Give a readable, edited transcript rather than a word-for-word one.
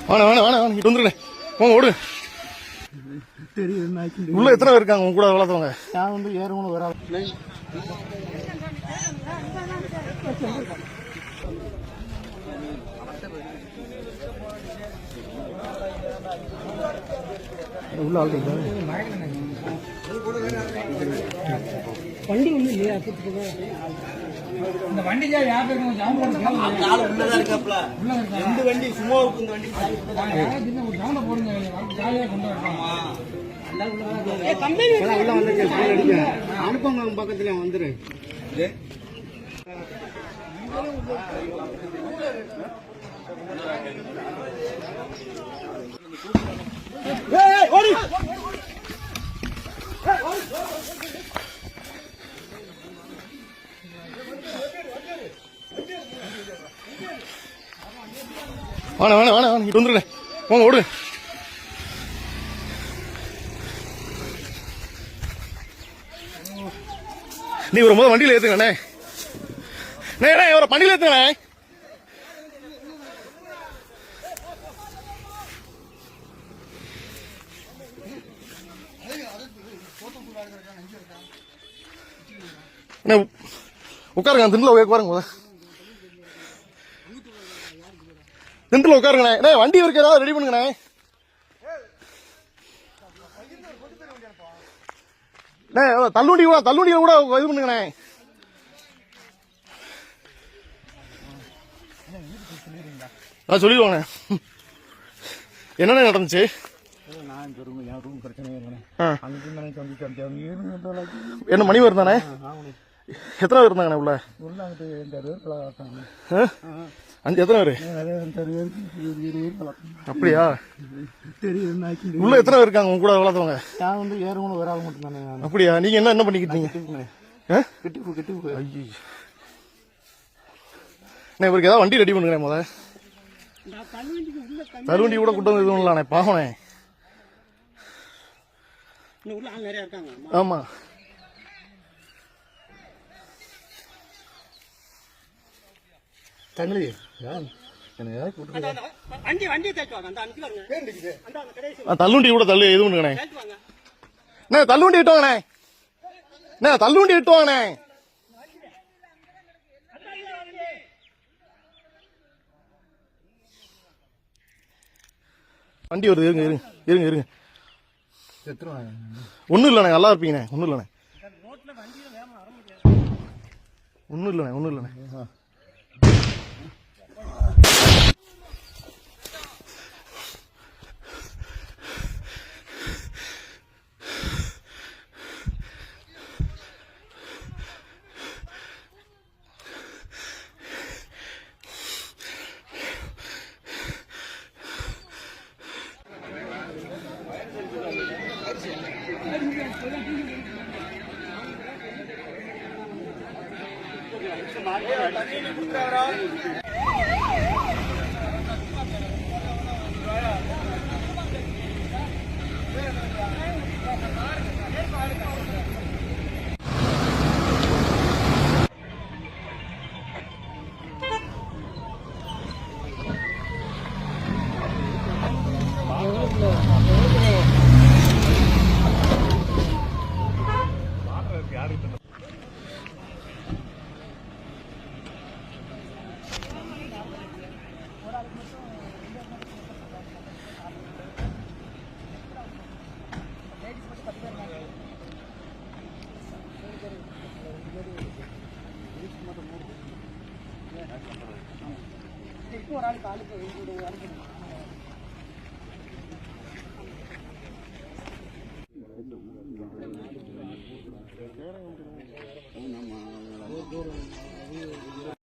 வாணா வாணா வாணா இட்டு வந்துருங்க போங்க ஓடு. உள்ள எத்தனை பேர் இருக்காங்க உங்க கூட வளர்த்தவங்க? நான் வந்து ஏறவங்க வர உள்ள ஆள் வண்டி ஒண்ணு இல்லையா? இந்த வண்டி யார் உள்ளதான் இருக்காப்ல. ரெண்டு வண்டி சும்மா இந்த வண்டி போடுங்க கொண்டு வரலாமா? உள்ள வந்து அனுப்பங்க பக்கத்துல வந்துரு. வாணா வாணா வாணா இட்டு வந்துருங்க போங்க ஓடு. நீ ஒரு முதல் வண்டியில் ஏத்துங்கண்ணே. ஒரு வண்டியில் ஏத்துங்கண்ணே. உட்காருங்க திண்டுல உட்காருங்க. திண்டுல உட்காருங்கண்ணே. வண்டி இருக்கு ஏதாவது ரெடி பண்ணுங்கண்ணே. தள்ளுவண்டி கூட இது பண்ணுங்கண்ணே. சொல்லிடுவாங்க என்னென்ன நடந்துச்சு. என்ன மணி வருதானே? எத்தனை பேர் இருந்தாங்கண்ணே உள்ள? எத்தனை பேரு? அப்படியா? உள்ள எத்தனை பேர் இருக்காங்க உங்க கூட வளர்த்தவங்க? நான் வந்து ஏறவங்க வராது மட்டும் தானே. அப்படியா? நீங்க என்ன பண்ணிக்கிட்டு இவருக்கு ஏதாவது வண்டி ரெடி பண்ணுங்க முத. தள்ளுவண்டி கூட கூட்டம் இது பண்ணலானே பாவனே. ஆமா தள்ளி கூட தள்ளு இது பண்ணுங்கண்ணே. தள்ளுவண்டி இட்டுவாங்கண்ணே. தள்ளுவண்டி இட்டுவாங்கண்ணே. வண்டி வருது இருங்க இருங்க இருங்க இருங்க. ஒன்னும் இல்லண்ணே நல்லா இருப்பீங்கண்ணே. ஒன்னும் இல்லண்ணே ஒன்னும் இல்லண்ணே ஒன்னும் இல்லண்ணே. ஒரு ஆள் காலுக்கு